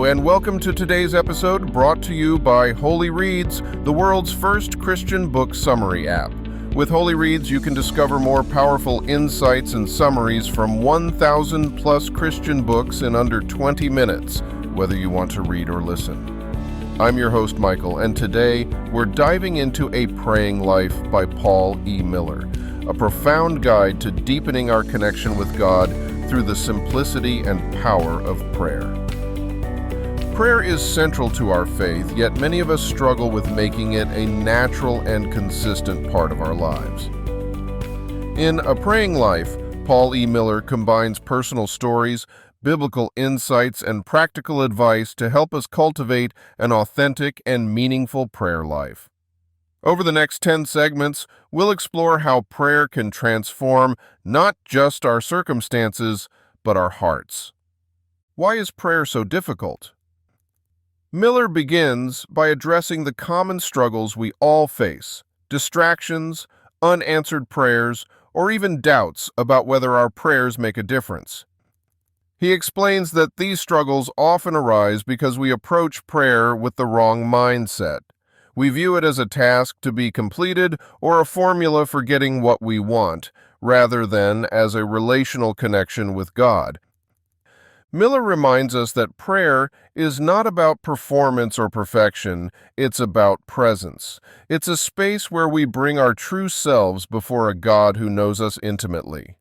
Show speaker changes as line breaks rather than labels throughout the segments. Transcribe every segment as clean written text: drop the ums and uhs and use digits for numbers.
Hello, and welcome to today's episode brought to you by Holy Reads, the world's first Christian book summary app. With Holy Reads, you can discover more powerful insights and summaries from 1,000 plus Christian books in under 20 minutes, whether you want to read or listen. I'm your host, Michael, and today we're diving into A Praying Life by Paul E. Miller, a profound guide to deepening our connection with God through the simplicity and power of prayer. Prayer is central to our faith, yet many of us struggle with making it a natural and consistent part of our lives. In A Praying Life, Paul E. Miller combines personal stories, biblical insights, and practical advice to help us cultivate an authentic and meaningful prayer life. Over the next 10 segments, we'll explore how prayer can transform not just our circumstances, but our hearts. Why is prayer so difficult? Miller begins by addressing the common struggles we all face: distractions, unanswered prayers, or even doubts about whether our prayers make a difference. He explains that these struggles often arise because we approach prayer with the wrong mindset. We view it as a task to be completed or a formula for getting what we want, rather than as a relational connection with God. Miller reminds us that prayer is not about performance or perfection, it's about presence. It's a space where we bring our true selves before a God who knows us intimately.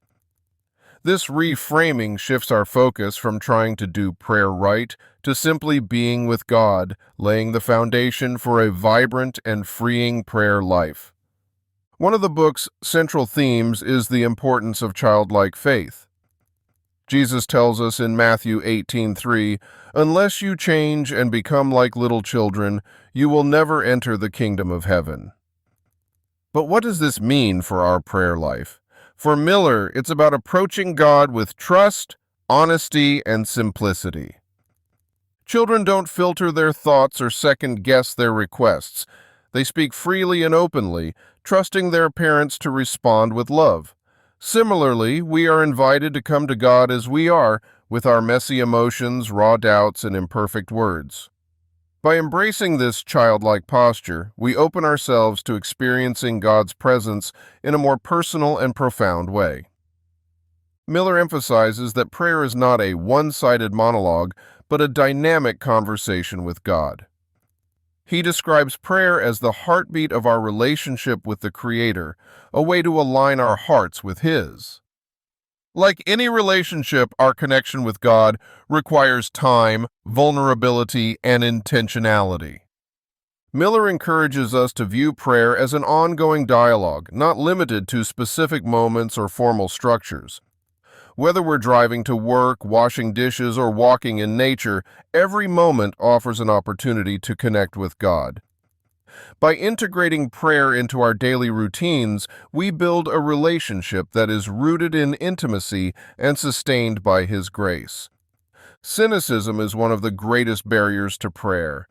This reframing shifts our focus from trying to do prayer right to simply being with God, laying the foundation for a vibrant and freeing prayer life. One of the book's central themes is the importance of childlike faith. Jesus tells us in Matthew 18:3, "Unless you change and become like little children, you will never enter the kingdom of heaven." But what does this mean for our prayer life? For Miller, it's about approaching God with trust, honesty, and simplicity. Children don't filter their thoughts or second-guess their requests. They speak freely and openly, trusting their parents to respond with love. Similarly, we are invited to come to God as we are, with our messy emotions, raw doubts, and imperfect words. By embracing this childlike posture, we open ourselves to experiencing God's presence in a more personal and profound way. Miller emphasizes that prayer is not a one-sided monologue, but a dynamic conversation with God. He describes prayer as the heartbeat of our relationship with the Creator, a way to align our hearts with His. Like any relationship, our connection with God requires time, vulnerability, and intentionality. Miller encourages us to view prayer as an ongoing dialogue, not limited to specific moments or formal structures. Whether we're driving to work, washing dishes, or walking in nature, every moment offers an opportunity to connect with God. By integrating prayer into our daily routines, we build a relationship that is rooted in intimacy and sustained by His grace. Cynicism is one of the greatest barriers to prayer.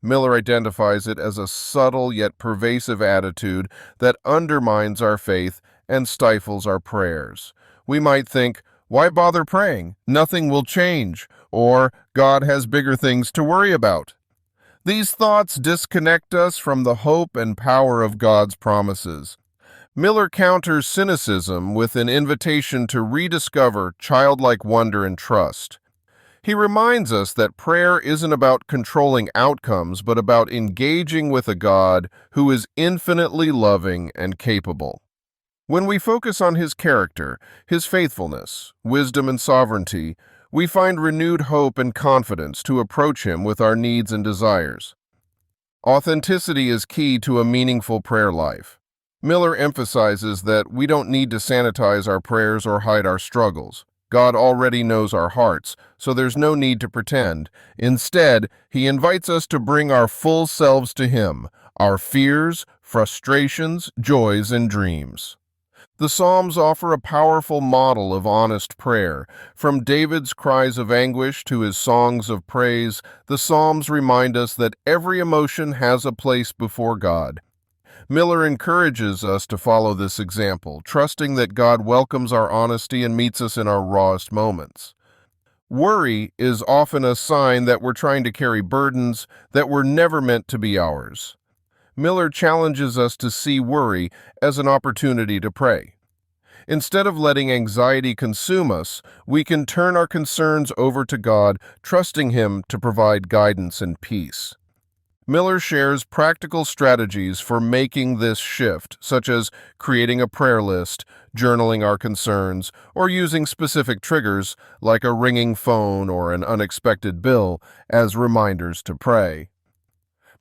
Miller identifies it as a subtle yet pervasive attitude that undermines our faith and stifles our prayers. We might think, "Why bother praying? Nothing will change," or "God has bigger things to worry about." These thoughts disconnect us from the hope and power of God's promises. Miller counters cynicism with an invitation to rediscover childlike wonder and trust. He reminds us that prayer isn't about controlling outcomes, but about engaging with a God who is infinitely loving and capable. When we focus on His character, His faithfulness, wisdom, and sovereignty, we find renewed hope and confidence to approach Him with our needs and desires. Authenticity is key to a meaningful prayer life. Miller emphasizes that we don't need to sanitize our prayers or hide our struggles. God already knows our hearts, so there's no need to pretend. Instead, He invites us to bring our full selves to Him, our fears, frustrations, joys, and dreams. The Psalms offer a powerful model of honest prayer. From David's cries of anguish to his songs of praise, the Psalms remind us that every emotion has a place before God. Miller encourages us to follow this example, trusting that God welcomes our honesty and meets us in our rawest moments. Worry is often a sign that we're trying to carry burdens that were never meant to be ours. Miller challenges us to see worry as an opportunity to pray. Instead of letting anxiety consume us, we can turn our concerns over to God, trusting Him to provide guidance and peace. Miller shares practical strategies for making this shift, such as creating a prayer list, journaling our concerns, or using specific triggers, like a ringing phone or an unexpected bill, as reminders to pray.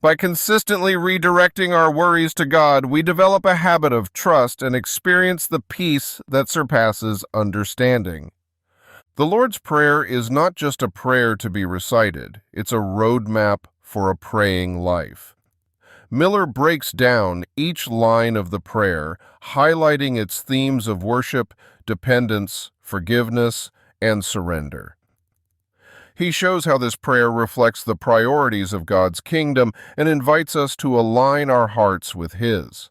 By consistently redirecting our worries to God, we develop a habit of trust and experience the peace that surpasses understanding. The Lord's Prayer is not just a prayer to be recited, it's a roadmap for a praying life. Miller breaks down each line of the prayer, highlighting its themes of worship, dependence, forgiveness, and surrender. He shows how this prayer reflects the priorities of God's kingdom and invites us to align our hearts with His.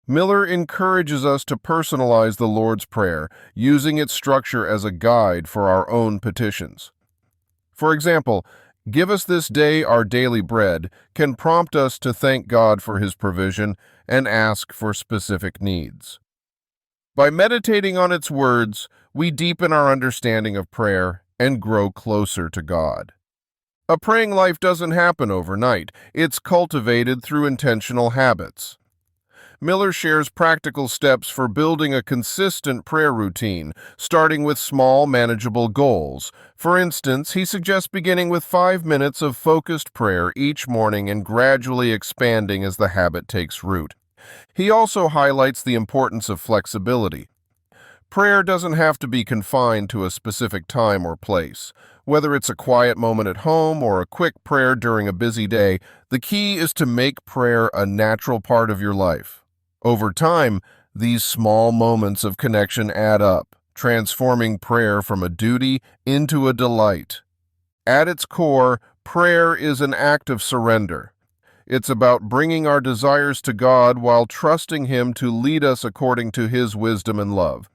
Miller encourages us to personalize the Lord's Prayer, using its structure as a guide for our own petitions. For example, "Give us this day our daily bread" can prompt us to thank God for His provision and ask for specific needs. By meditating on its words, we deepen our understanding of prayer and grow closer to God. A praying life doesn't happen overnight. It's cultivated through intentional habits. Miller shares practical steps for building a consistent prayer routine, starting with small, manageable goals. For instance, he suggests beginning with 5 minutes of focused prayer each morning and gradually expanding as the habit takes root. He also highlights the importance of flexibility. Prayer doesn't have to be confined to a specific time or place. Whether it's a quiet moment at home or a quick prayer during a busy day, the key is to make prayer a natural part of your life. Over time, these small moments of connection add up, transforming prayer from a duty into a delight. At its core, prayer is an act of surrender. It's about bringing our desires to God while trusting Him to lead us according to His wisdom and love.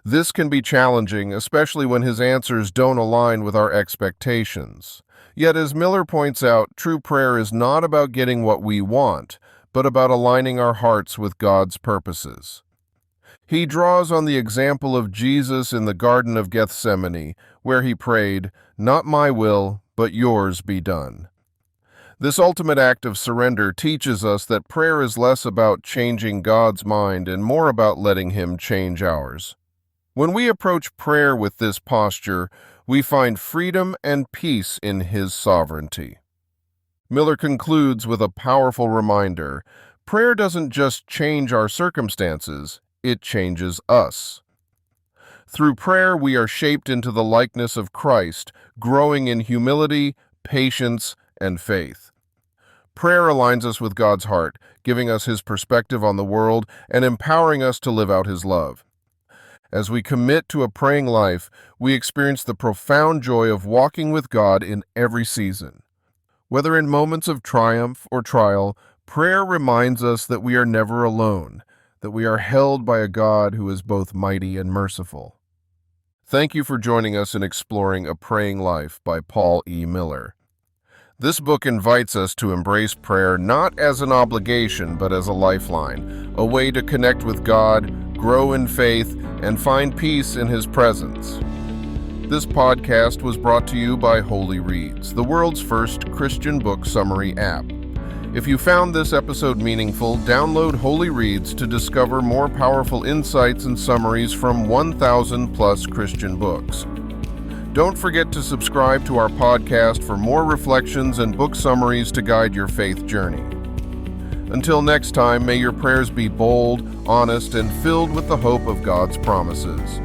This can be challenging, especially when His answers don't align with our expectations. Yet, as Miller points out, true prayer is not about getting what we want, but about aligning our hearts with God's purposes. He draws on the example of Jesus in the Garden of Gethsemane, where He prayed, "Not my will, but yours be done." This ultimate act of surrender teaches us that prayer is less about changing God's mind and more about letting Him change ours. When we approach prayer with this posture, we find freedom and peace in His sovereignty. Miller concludes with a powerful reminder: prayer doesn't just change our circumstances, it changes us. Through prayer, we are shaped into the likeness of Christ, growing in humility, patience, and faith. Prayer aligns us with God's heart, giving us His perspective on the world and empowering us to live out His love. As we commit to a praying life, we experience the profound joy of walking with God in every season. Whether in moments of triumph or trial, prayer reminds us that we are never alone, that we are held by a God who is both mighty and merciful. Thank you for joining us in exploring A Praying Life by Paul E. Miller. This book invites us to embrace prayer not as an obligation, but as a lifeline, a way to connect with God, grow in faith, and find peace in His presence. This podcast was brought to you by Holy Reads, the world's first Christian book summary app. If you found this episode meaningful, download Holy Reads to discover more powerful insights and summaries from 1,000+ Christian books. Don't forget to subscribe to our podcast for more reflections and book summaries to guide your faith journey. Until next time, may your prayers be bold, honest, and filled with the hope of God's promises.